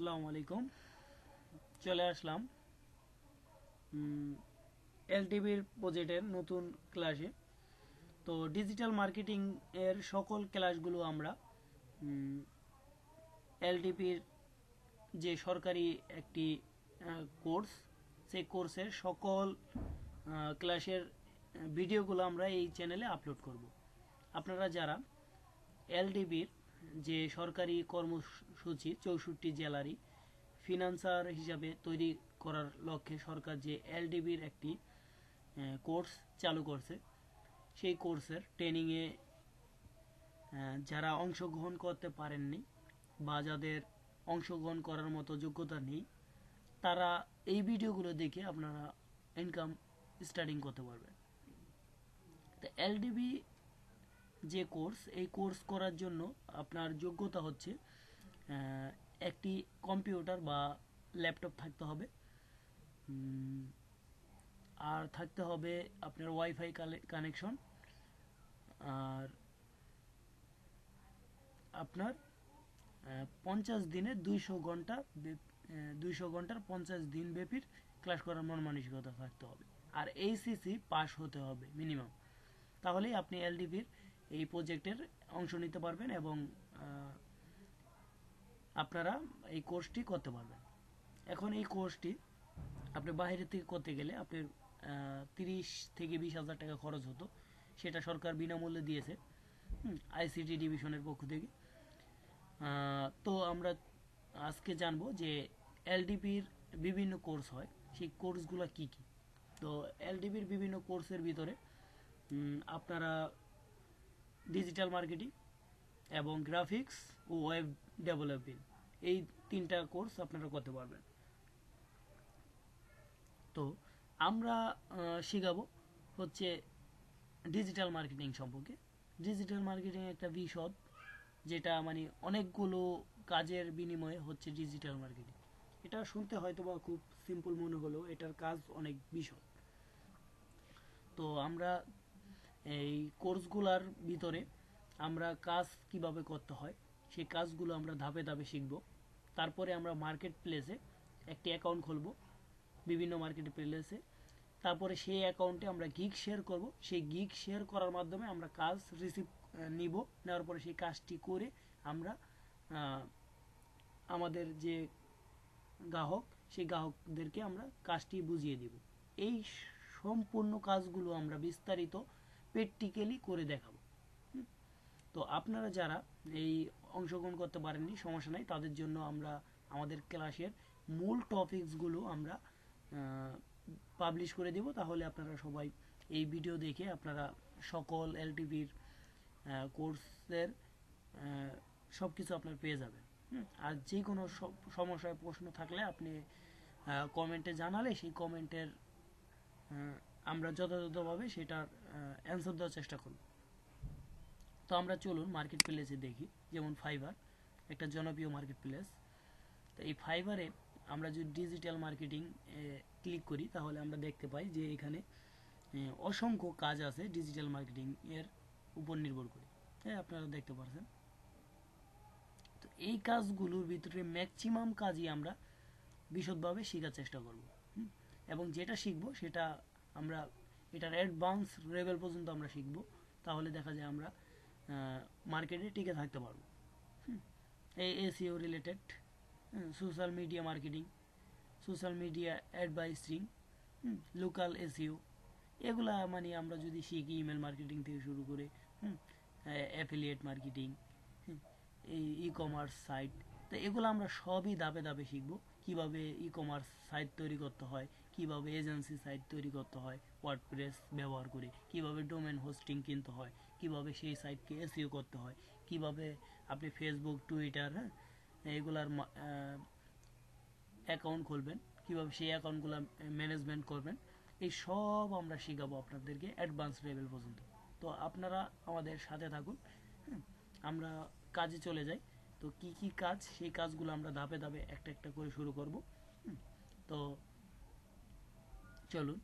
আসসালামু আলাইকুম। চলে আসলাম এলটিভির প্রজেক্টের নতুন ক্লাসে। তো ডিজিটাল মার্কেটিং এর সকল ক্লাসগুলো আমরা এলটিভির যে সরকারি একটি কোর্স, সেই কোর্সের সকল ক্লাসের ভিডিওগুলো আমরা এই চ্যানেলে আপলোড করব। আপনারা যারা এলটিভির যে সরকারি কর্মসূচি 64 জেলারই ফিনান্সার হিসাবে তৈরি করার লক্ষ্যে সরকার যে এলডিবির একটি কোর্স চালু করছে, সেই কোর্সের ট্রেনিংয়ে যারা অংশগ্রহণ করতে পারেননি বা যাদের অংশগ্রহণ করার মতো যোগ্যতা নেই, তারা এই ভিডিওগুলো দেখে আপনারা ইনকাম স্টার্টিং করতে পারবেন। তো এলডিবি যে কোর্স, এই কোর্স করার জন্য আপনার যোগ্যতা হচ্ছে একটি কম্পিউটার বা ল্যাপটপ থাকতে হবে, আর থাকতে হবে আপনার ওয়াইফাই কানেকশন, আর আপনার 50 দিনে 200 ঘন্টার 50 দিন ব্যাপীর ক্লাস করার মন মানসিকতা থাকতে হবে, আর এইচএসসি পাস হতে হবে মিনিমাম। তাহলেই আপনি এলডিবির এই প্রজেক্টের অংশ নিতে পারবেন এবং আপনারা এই কোর্সটি করতে পারবেন। এখন এই কোর্সটি আপনি বাইরে থেকে করতে গেলে আপনার 30 থেকে 20 হাজার টাকা খরচ হতো, সেটা সরকার বিনামূল্যে দিয়েছে আইসিটি ডিভিশনের পক্ষ থেকে। তো আমরা আজকে জানবো যে এলডিপির বিভিন্ন কোর্স হয়, সেই কোর্সগুলো কি কি। তো এলডিপির বিভিন্ন কোর্সের ভিতরে আপনারা ডিজিটাল মার্কেটিং এবং গ্রাফিক্স ও ওয়েব ডেভেলপিং, এই 3টা কোর্স আপনারা করতে পারবেন। তো আমরা শিখাবো হচ্ছে ডিজিটাল মার্কেটিং সম্পর্কে। ডিজিটাল মার্কেটিং একটা বিশদ, যেটা মানে অনেকগুলো কাজের বিনিময়ে হচ্ছে ডিজিটাল মার্কেটিং। এটা শুনতে হয়তো বা খুব সিম্পল মনে হলেও এটার কাজ অনেক বিশদ। তো আমরা এই কোর্সগুলোর ভিতরে আমরা কাজ কিভাবে করতে হয় সেই কাজগুলো আমরা ধাপে ধাপে শিখব। তারপরে আমরা মার্কেট প্লেসে একটি অ্যাকাউন্ট খুলব, বিভিন্ন মার্কেট প্লেসে। তারপরে সেই অ্যাকাউন্টে আমরা গিগ শেয়ার করব, সেই গিগ শেয়ার করার মাধ্যমে আমরা কাজ নিব, নেওয়ার পরে সেই কাজটি করে আমরা আমাদের যে গ্রাহক, সেই গ্রাহকদেরকে আমরা কাজটি বুঝিয়ে দিব। এই সম্পূর্ণ কাজগুলো আমরা বিস্তারিত প্র্যাকটিক্যালি করে দেখাবো। তো আপনারা যারা এই অংশগ্রহণ করতে পারেননি, সমস্যা নাই, তাদের জন্য আমরা আমাদের ক্লাসের মূল টপিকসগুলো আমরা পাবলিশ করে দেব। তাহলে আপনারা সবাই এই ভিডিও দেখে আপনারা সকল এলটিভির কোর্সের সব কিছু আপনার পেয়ে যাবেন। আর যে কোনো সমস্যায় প্রশ্ন থাকলে আপনি কমেন্টে জানালে সেই কমেন্টের আমরা যথাযথভাবে সেটার অ্যান্সার দেওয়ার চেষ্টা করব। তো আমরা চলুন মার্কেট প্লেসে দেখি। যেমন ফাইবার একটা জনপ্রিয় মার্কেট প্লেস। তো এই ফাইবারে আমরা যদি ডিজিটাল মার্কেটিং ক্লিক করি তাহলে আমরা দেখতে পাই যে এখানে অসংখ্য কাজ আছে ডিজিটাল মার্কেটিং এর উপর নির্ভর করে। হ্যাঁ, আপনারা দেখতে পাচ্ছেন। তো এই কাজগুলোর ভিতরে ম্যাক্সিমাম কাজই আমরা বিশদভাবে শেখার চেষ্টা করব, এবং যেটা শিখবো সেটা আমরা এটার অ্যাডভান্স লেভেল পর্যন্ত আমরা শিখব। তাহলে দেখা যায় আমরা মার্কেটে টিকে থাকতে পারবো। এই SEO related, social media marketing, social media advising, local SEO, এগুলা মানে আমরা যদি শিখি, ইমেল মার্কেটিং থেকে শুরু করে অ্যাফিলিয়েট মার্কেটিং, এই ই কমার্স সাইট, তো এগুলো আমরা সবই ধাপে ধাপে শিখবো। কিভাবে ই কমার্স সাইট তৈরি করতে হয়, কিভাবে এজেন্সি সাইট তৈরি করতে হয় ওয়ার্ডপ্রেস ব্যবহার করে, কিভাবে ডোমেন হোস্টিং কিনতে হয়, কিভাবে সেই সাইটকে এসইও করতে হয়, কিভাবে আপনি ফেসবুক, টুইটার, এগুলার অ্যাকাউন্ট খুলবেন, কিভাবে সেই অ্যাকাউন্টগুলো ম্যানেজমেন্ট করবেন, এই সব আমরা শিখাবো আপনাদেরকে অ্যাডভান্স লেভেল পর্যন্ত। তো আপনারা আমাদের সাথে থাকুন। আমরা কাজে চলে যাই। তো কি কি কাজ, সেই কাজগুলো আমরা ধাপে ধাপে একটা একটা করে শুরু করব। তো চলুন।